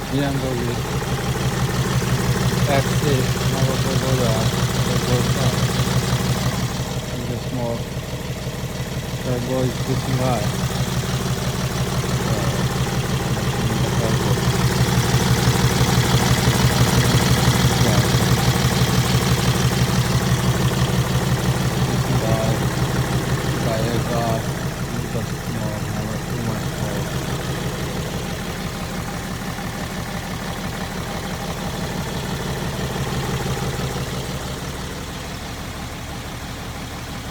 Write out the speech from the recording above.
BMW X6 motorola the smoke turbo is pushing high.